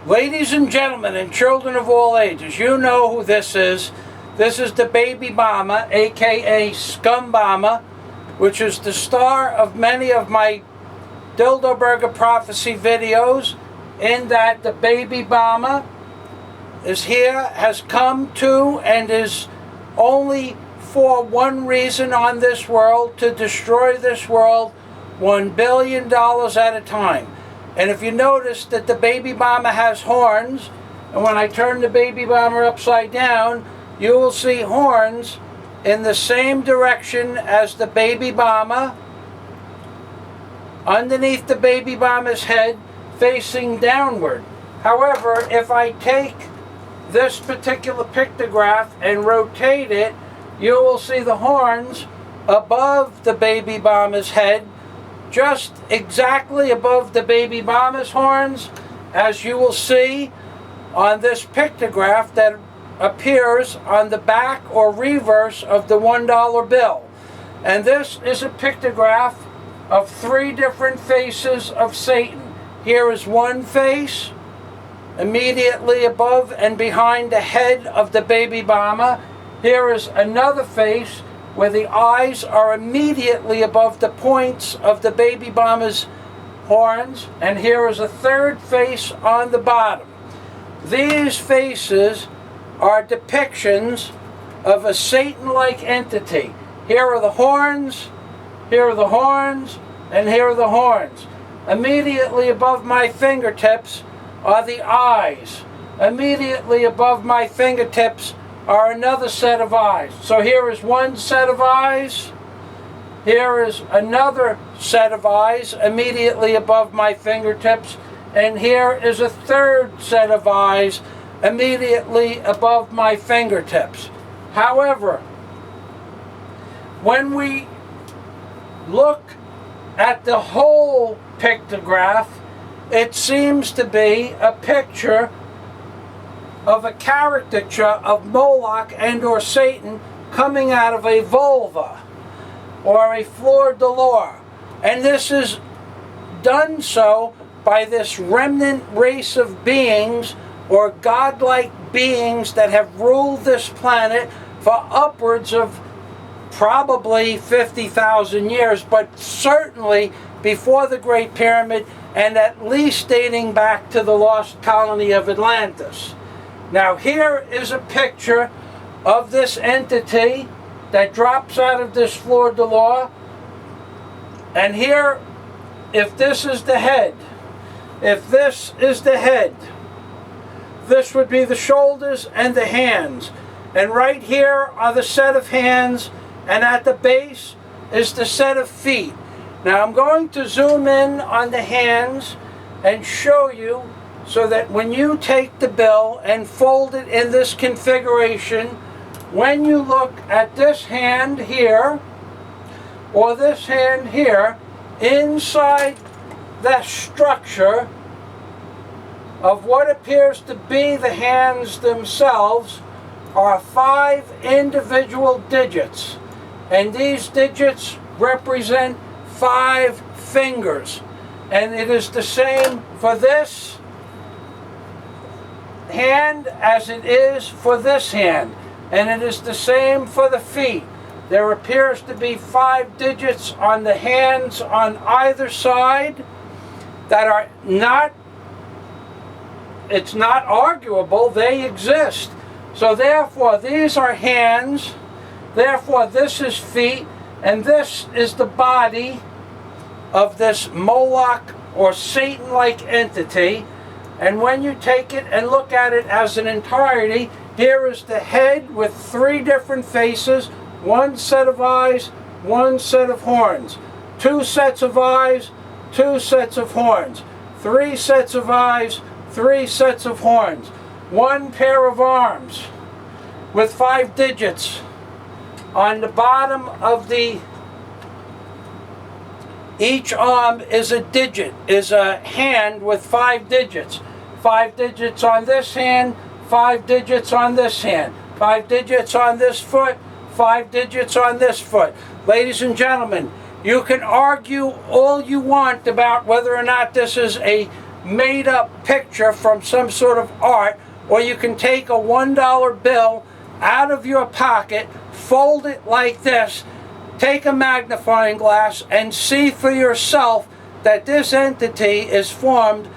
Ladies and gentlemen and children of all ages, you know who this is. This is the baby Bama, aka Scum Bama, which is the star of many of my Dildo Burger Prophecy videos, in that the baby Bama is here, has come to, and is only for one reason on this world: to destroy this world $1 billion at a time. And if you notice that the baby Bama has horns, and when I turn the baby Bama upside down, you will see horns in the same direction as the baby Bama, underneath the baby Bama's head, facing downward. However, if I take this particular pictograph and rotate it, you will see the horns above the baby Bama's head, just exactly above the baby Bama's horns, as you will see on this pictograph that appears on the back or reverse of the $1 bill. And this is a pictograph of 3 different faces of Satan. Here is one face immediately above and behind the head of the baby Bama. Here is another face where the eyes are immediately above the points of the baby Bama's horns, and here is a third face on the bottom. These faces are depictions of a Satan-like entity. Here are the horns, here are the horns, and here are the horns. Immediately above my fingertips are the eyes. Immediately above my fingertips are another set of eyes. So here is one set of eyes. Here is another set of eyes immediately above my fingertips. And here is a third set of eyes immediately above my fingertips. However, when we look at the whole pictograph, it seems to be a picture of a caricature of Moloch and or Satan coming out of a vulva or a fleur-di-lis. And this is done so by this remnant race of beings, or godlike beings, that have ruled this planet for upwards of probably 50,000 years, but certainly before the Great Pyramid, and at least dating back to the lost colony of Atlantis. Now here is a picture of this entity that drops out of this fleur-di-lis. And here, if this is the head, if this is the head, this would be the shoulders and the hands. And right here are the set of hands, and at the base is the set of feet. Now I'm going to zoom in on the hands and show you, so that when you take the bill and fold it in this configuration, when you look at this hand here, or this hand here, inside that structure of what appears to be the hands themselves are 5 individual digits. And these digits represent 5 fingers. And it is the same for this hand as it is for this hand. And it is the same for the feet. There appears to be 5 digits on the hands on either side that are not, it's not arguable, they exist. So therefore these are hands, therefore this is feet, and this is the body of this Moloch or Satan-like entity. And when you take it and look at it as an entirety, here is the head with 3 different faces, 1 set of eyes, 1 set of horns, 2 sets of eyes, 2 sets of horns, 3 sets of eyes, 3 sets of horns, 1 pair of arms with 5 digits. On the bottom of each arm is a digit, is a hand with 5 digits. 5 digits on this hand, 5 digits on this hand, 5 digits on this foot, 5 digits on this foot. Ladies and gentlemen, you can argue all you want about whether or not this is a made up picture from some sort of art, or you can take a $1 bill out of your pocket, fold it like this, take a magnifying glass, and see for yourself that this entity is formed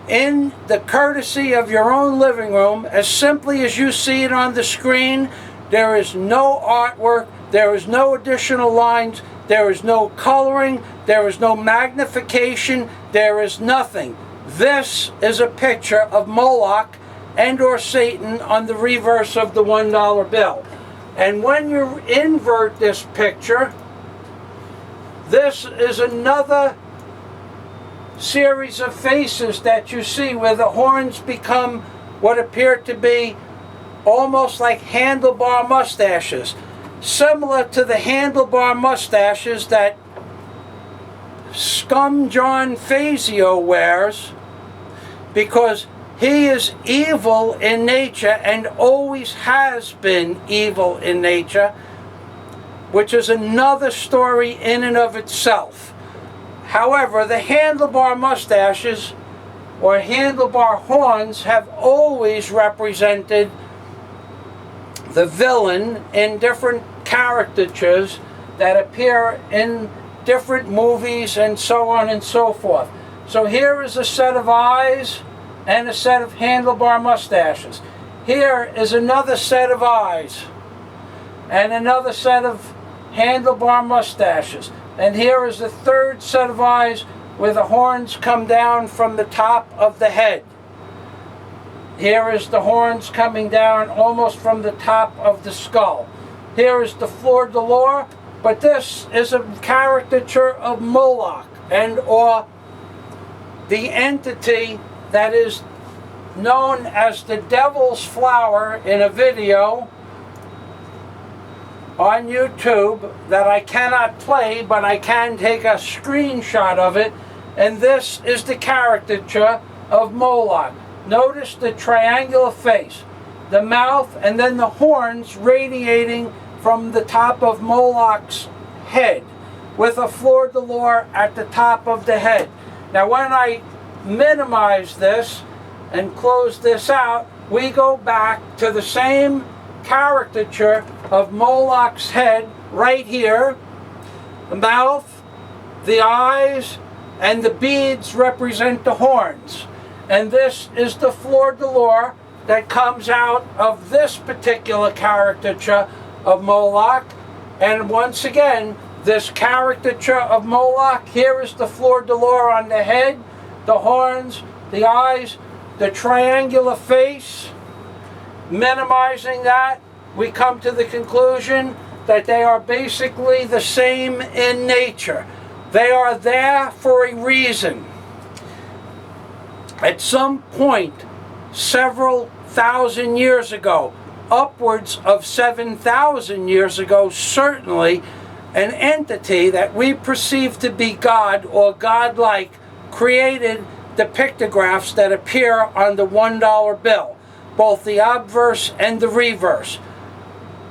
in the courtesy of your own living room, as simply as you see it on the screen. There is no artwork, there is no additional lines, there is no coloring, there is no magnification, there is nothing. This is a picture of Moloch and or Satan on the reverse of the $1 bill. And when you invert this picture, this is another series of faces that you see where the horns become what appear to be almost like handlebar mustaches, similar to the handlebar mustaches that Scum John Fazio wears, because he is evil in nature and always has been evil in nature, which is another story in and of itself. However, the handlebar mustaches or handlebar horns have always represented the villain in different caricatures that appear in different movies and so on and so forth. So here is a set of eyes and a set of handlebar mustaches. Here is another set of eyes and another set of handlebar mustaches. And here is the third set of eyes where the horns come down from the top of the head. Here is the horns coming down almost from the top of the skull. Here is the fleur-di-lis, but this is a caricature of Moloch and or the entity that is known as the devil's flower in a video on YouTube that I cannot play, but I can take a screenshot of it, and this is the caricature of Moloch. Notice the triangular face, the mouth, and then the horns radiating from the top of Moloch's head with a fleur-di-lis at the top of the head. Now when I minimize this and close this out, we go back to the same caricature of Moloch's head right here. The mouth, the eyes, and the beads represent the horns. And this is the fleur-di-lis that comes out of this particular caricature of Moloch. And once again, this caricature of Moloch, here is the fleur-di-lis on the head, the horns, the eyes, the triangular face. Minimizing that, we come to the conclusion that they are basically the same in nature. They are there for a reason. At some point, several thousand years ago, upwards of 7,000 years ago, certainly, an entity that we perceive to be God or godlike created the pictographs that appear on the $1 bill, both the obverse and the reverse.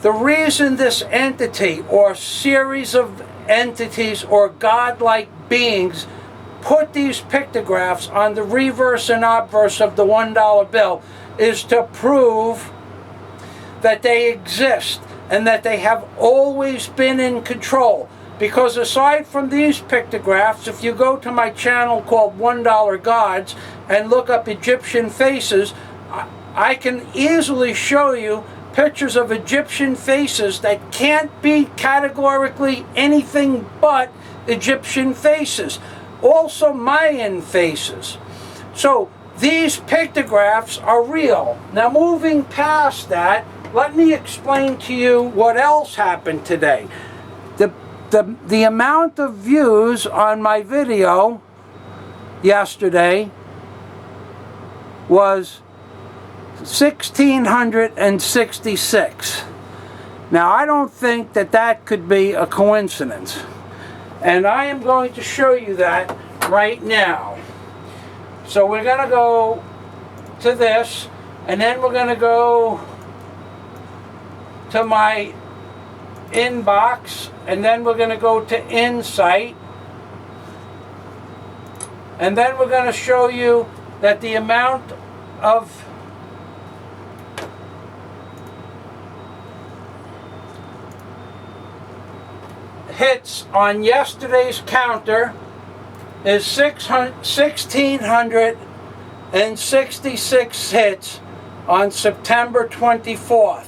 The reason this entity or series of entities or godlike beings put these pictographs on the reverse and obverse of the $1 bill is to prove that they exist and that they have always been in control. Because aside from these pictographs, if you go to my channel called $1 Gods and look up Egyptian faces, I can easily show you pictures of Egyptian faces that can't be categorically anything but Egyptian faces. Also Mayan faces. So these pictographs are real. Now moving past that, let me explain to you what else happened today. The amount of views on my video yesterday was 1,666. Now I don't think that that could be a coincidence. And I am going to show you that right now. So we're going to go to this, and then we're going to go to my inbox, and then we're going to go to Insight, And then we're going to show you that the amount of hits on yesterday's counter is 1,666 hits on September 24th.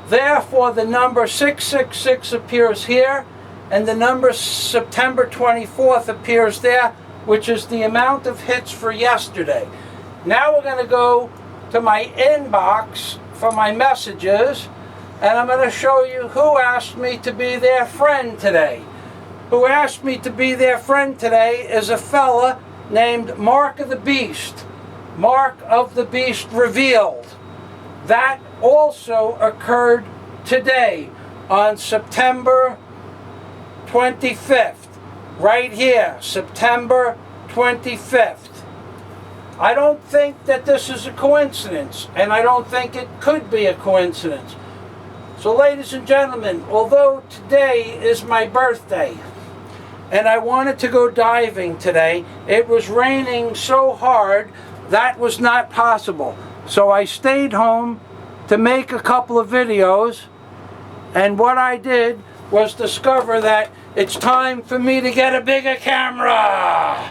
Therefore, the number 666 appears here, and the number September 24th appears there, which is the amount of hits for yesterday. Now we're going to go to my inbox for my messages, and I'm going to show you who asked me to be their friend today. Who asked me to be their friend today is a fella named Mark of the Beast. Mark of the Beast Revealed. That also occurred today on September 25th. Right here, September 25th. I don't think that this is a coincidence, and I don't think it could be a coincidence. So ladies and gentlemen, although today is my birthday, and I wanted to go diving today, it was raining so hard that was not possible. So I stayed home to make a couple of videos, and what I did was discover that it's time for me to get a bigger camera.